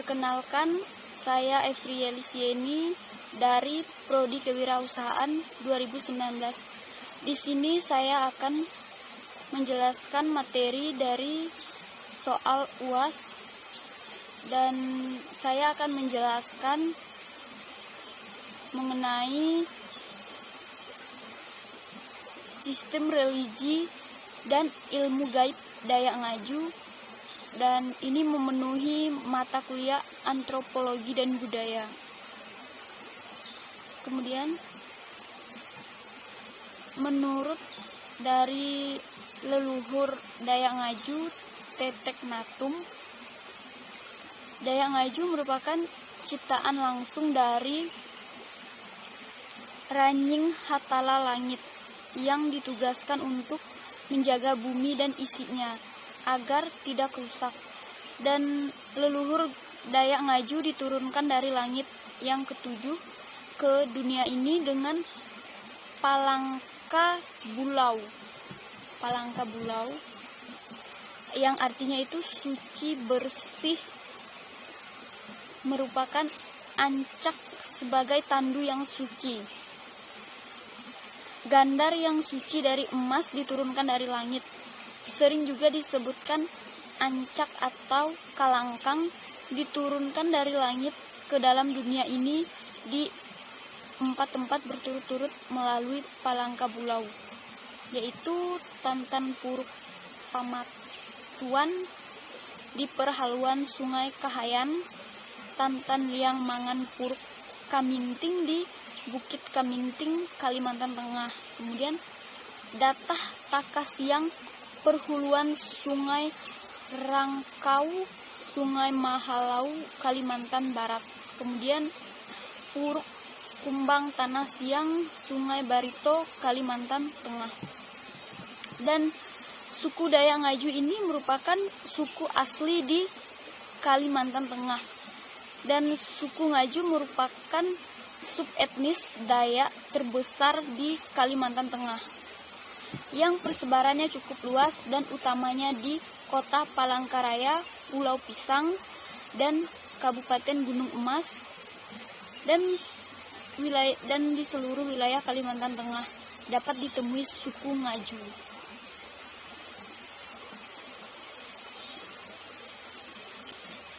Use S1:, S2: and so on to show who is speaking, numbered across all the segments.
S1: Perkenalkan, saya Evriya Lisieni dari Prodi Kewirausahaan 2019. Di sini saya akan menjelaskan materi dari soal UAS dan saya akan menjelaskan mengenai sistem religi dan ilmu gaib Dayak Ngaju, dan ini memenuhi mata kuliah antropologi dan budaya. Kemudian menurut dari leluhur Dayak Ngaju, Tetek Natum, Dayak Ngaju merupakan ciptaan langsung dari Ranying Hatala Langit yang ditugaskan untuk menjaga bumi dan isinya agar tidak rusak. Dan leluhur Dayak Ngaju diturunkan dari langit yang ketujuh ke dunia ini dengan palangka bulau. Palangka bulau yang artinya itu suci bersih, merupakan ancak sebagai tandu yang suci. Gandar yang suci dari emas diturunkan dari langit. Sering juga disebutkan ancak atau kalangkang diturunkan dari langit ke dalam dunia ini di 4 tempat berturut-turut melalui palangka bulau, yaitu Tantan Puruk Pamatuan di perhaluan Sungai Kahayan, Tantan Liang Mangan Puruk Kaminting di Bukit Kaminting, Kalimantan Tengah. Kemudian Datah Takasiang, perhuluan Sungai Rangkau, Sungai Mahalau, Kalimantan Barat. Kemudian Puruk Kumbang Tanah Siang, Sungai Barito, Kalimantan Tengah. Dan suku Dayak Ngaju ini merupakan suku asli di Kalimantan Tengah. Dan suku Ngaju merupakan subetnis Dayak terbesar di Kalimantan Tengah, yang persebarannya cukup luas dan utamanya di Kota Palangkaraya, Pulau Pisang, dan Kabupaten Gunung Emas, dan di seluruh wilayah Kalimantan Tengah dapat ditemui suku Ngaju.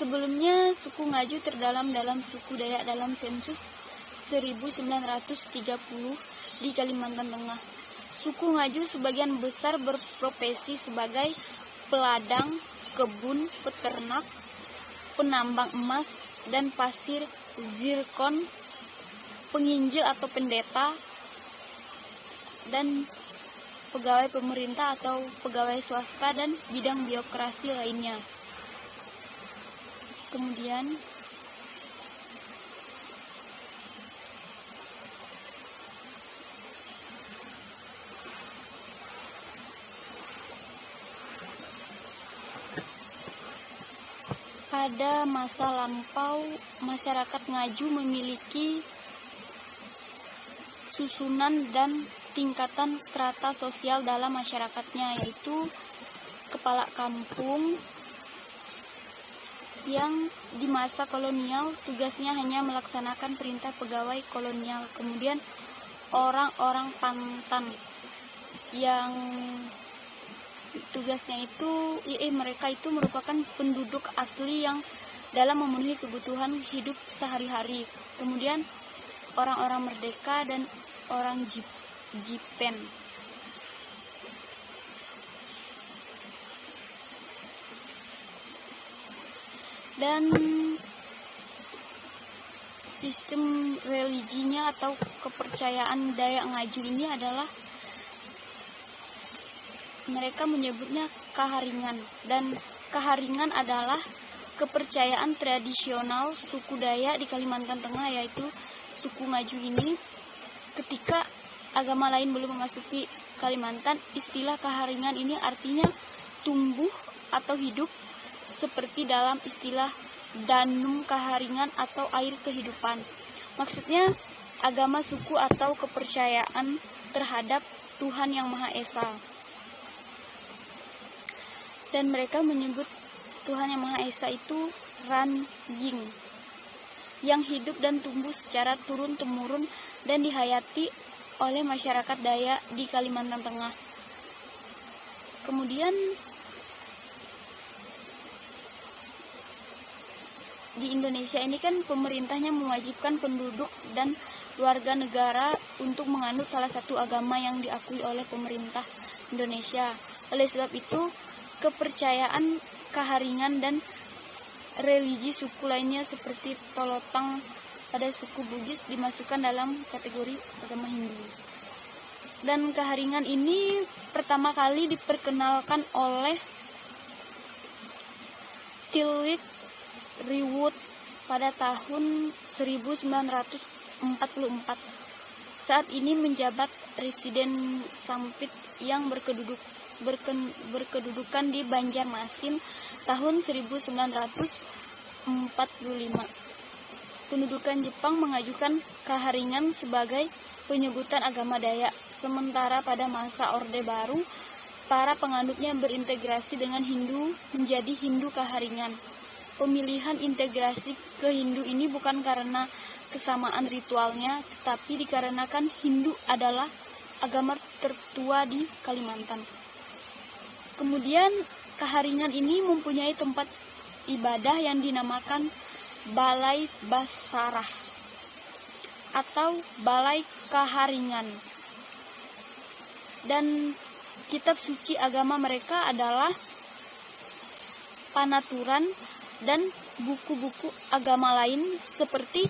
S1: Sebelumnya suku Ngaju terdalam dalam suku Dayak dalam sensus 1930 di Kalimantan Tengah. Suku Ngaju sebagian besar berprofesi sebagai peladang, kebun, peternak, penambang emas dan pasir zirkon, penginjil atau pendeta, dan pegawai pemerintah atau pegawai swasta dan bidang birokrasi lainnya. Kemudian pada masa lampau, masyarakat Ngaju memiliki susunan dan tingkatan strata sosial dalam masyarakatnya, yaitu kepala kampung yang di masa kolonial tugasnya hanya melaksanakan perintah pegawai kolonial. Kemudian orang-orang pantan yang tugasnya itu mereka itu merupakan penduduk asli yang dalam memenuhi kebutuhan hidup sehari-hari. Kemudian orang-orang merdeka dan orang Jipen. Dan sistem religinya atau kepercayaan Dayak Ngaju ini adalah mereka menyebutnya kaharingan, dan kaharingan adalah kepercayaan tradisional suku Dayak di Kalimantan Tengah, yaitu suku Ngaju ini. Ketika agama lain belum memasuki Kalimantan, istilah kaharingan ini artinya tumbuh atau hidup, seperti dalam istilah danum kaharingan atau air kehidupan. Maksudnya agama suku atau kepercayaan terhadap Tuhan Yang Maha Esa. Dan mereka menyebut Tuhan Yang Maha Esa itu Ran Ying, yang hidup dan tumbuh secara turun-temurun dan dihayati oleh masyarakat Dayak di Kalimantan Tengah. Kemudian di Indonesia ini kan pemerintahnya mewajibkan penduduk dan warga negara untuk menganut salah satu agama yang diakui oleh pemerintah Indonesia. Oleh sebab itu, kepercayaan, keharingan, dan religi suku lainnya seperti Tolotang pada suku Bugis dimasukkan dalam kategori agama Hindu. Dan keharingan ini pertama kali diperkenalkan oleh Tilwik Riwut pada tahun 1944. Saat ini menjabat Residen Sampit yang berkedudukan di Banjarmasin tahun 1945. Pendudukan Jepang mengajukan keharingan sebagai penyebutan agama Dayak, sementara pada masa Orde Baru, para penganutnya berintegrasi dengan Hindu menjadi Hindu Keharingan. Pemilihan integrasi ke Hindu ini bukan karena kesamaan ritualnya, tetapi dikarenakan Hindu adalah agama tertua di Kalimantan. Kemudian keharingan ini mempunyai tempat ibadah yang dinamakan Balai Basarah atau Balai Keharingan. Dan kitab suci agama mereka adalah Panaturan dan buku-buku agama lain seperti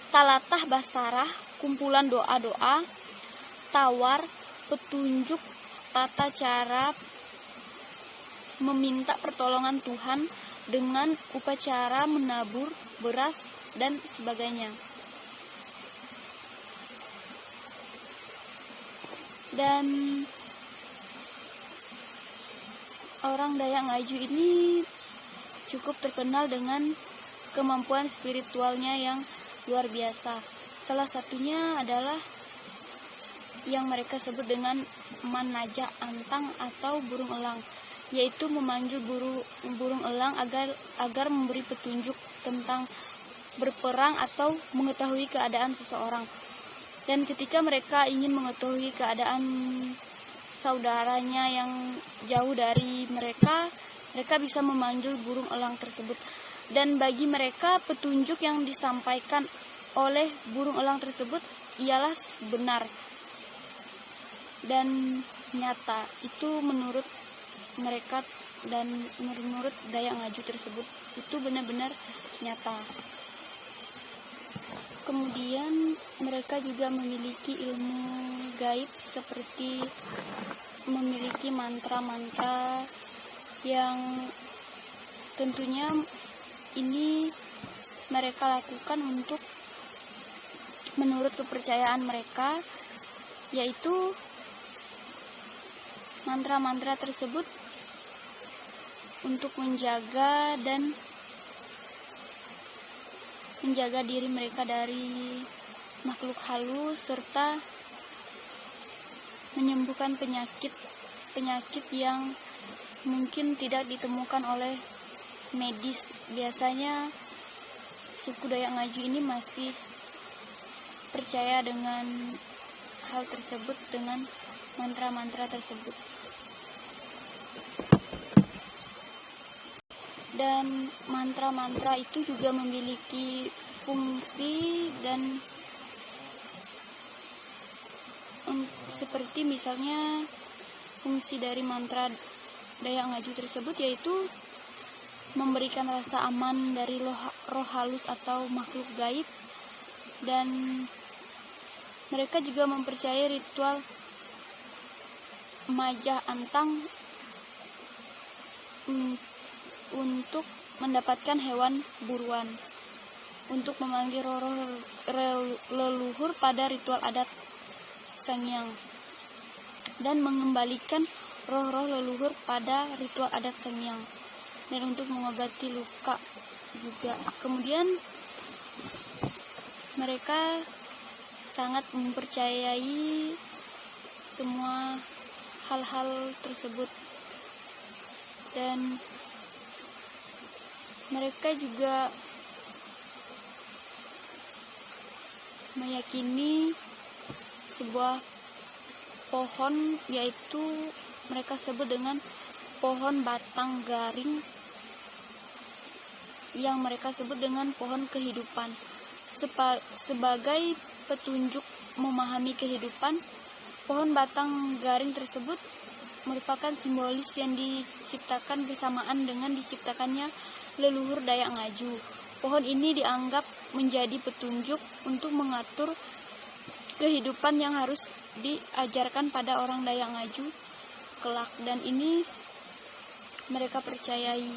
S1: Talatah Basarah, kumpulan doa-doa, Tawar, petunjuk tata cara meminta pertolongan Tuhan dengan upacara menabur beras dan sebagainya. Dan orang Dayak Ngaju ini cukup terkenal dengan kemampuan spiritualnya yang luar biasa. Salah satunya adalah yang mereka sebut dengan Manaja Antang atau burung elang, yaitu memanggil burung elang agar memberi petunjuk tentang berperang atau mengetahui keadaan seseorang. Dan ketika mereka ingin mengetahui keadaan saudaranya yang jauh dari mereka bisa memanggil burung elang tersebut. Dan bagi mereka, petunjuk yang disampaikan oleh burung elang tersebut ialah benar dan nyata. Itu menurut mereka dan menurut Dayak Ngaju tersebut itu benar-benar nyata. Kemudian mereka juga memiliki ilmu gaib seperti memiliki mantra-mantra yang tentunya ini mereka lakukan untuk menurut kepercayaan mereka, yaitu mantra-mantra tersebut untuk menjaga diri mereka dari makhluk halus serta menyembuhkan penyakit yang mungkin tidak ditemukan oleh medis. Biasanya suku Dayak Ngaju ini masih percaya dengan hal tersebut, dengan mantra-mantra tersebut. Dan mantra-mantra itu juga memiliki fungsi dan seperti misalnya fungsi dari mantra Dayak Ngaju tersebut yaitu memberikan rasa aman dari roh halus atau makhluk gaib. Dan mereka juga mempercayai ritual Majah Antang untuk mendapatkan hewan buruan, untuk memanggil roh leluhur pada ritual adat Sangyang, dan mengembalikan roh-roh leluhur pada ritual adat Sangyang, dan untuk mengobati luka juga. Kemudian mereka sangat mempercayai semua hal-hal tersebut, dan Mereka juga meyakini sebuah pohon, yaitu mereka sebut dengan pohon batang garing, yang mereka sebut dengan pohon kehidupan. Sebagai petunjuk memahami kehidupan, pohon batang garing tersebut merupakan simbolis yang diciptakan bersamaan dengan diciptakannya leluhur Dayak Ngaju. Pohon ini dianggap menjadi petunjuk untuk mengatur kehidupan yang harus diajarkan pada orang Dayak Ngaju kelak, dan ini mereka percayai.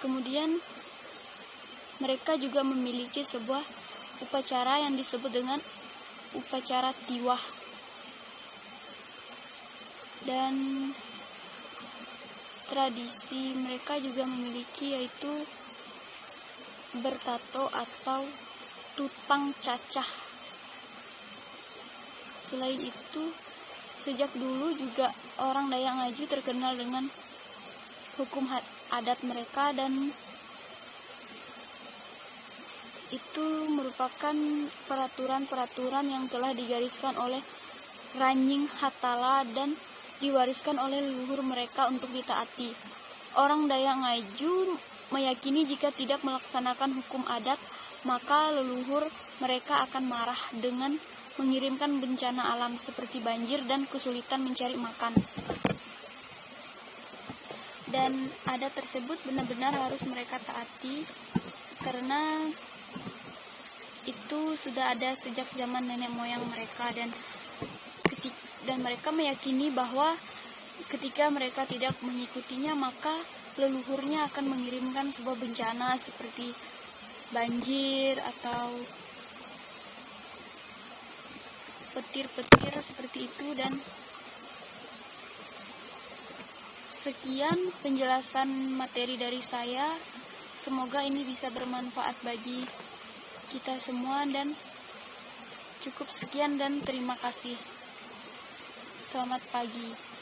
S1: Kemudian mereka juga memiliki sebuah upacara yang disebut dengan upacara tiwah, dan tradisi mereka juga memiliki yaitu bertato atau tutang cacah. Selain itu, sejak dulu juga orang Dayak Ngaju terkenal dengan hukum adat mereka, dan itu merupakan peraturan-peraturan yang telah digariskan oleh Ranying Hatala dan diwariskan oleh leluhur mereka untuk ditaati. Orang Dayak Ngaju meyakini jika tidak melaksanakan hukum adat, maka leluhur mereka akan marah dengan mengirimkan bencana alam seperti banjir dan kesulitan mencari makan. Dan adat tersebut benar-benar harus mereka taati, karena itu sudah ada sejak zaman nenek moyang mereka, dan mereka meyakini bahwa ketika mereka tidak mengikutinya, maka leluhurnya akan mengirimkan sebuah bencana seperti banjir atau petir-petir seperti itu. Dan sekian penjelasan materi dari saya. Semoga ini bisa bermanfaat bagi kita semua, dan cukup sekian dan terima kasih. Selamat pagi.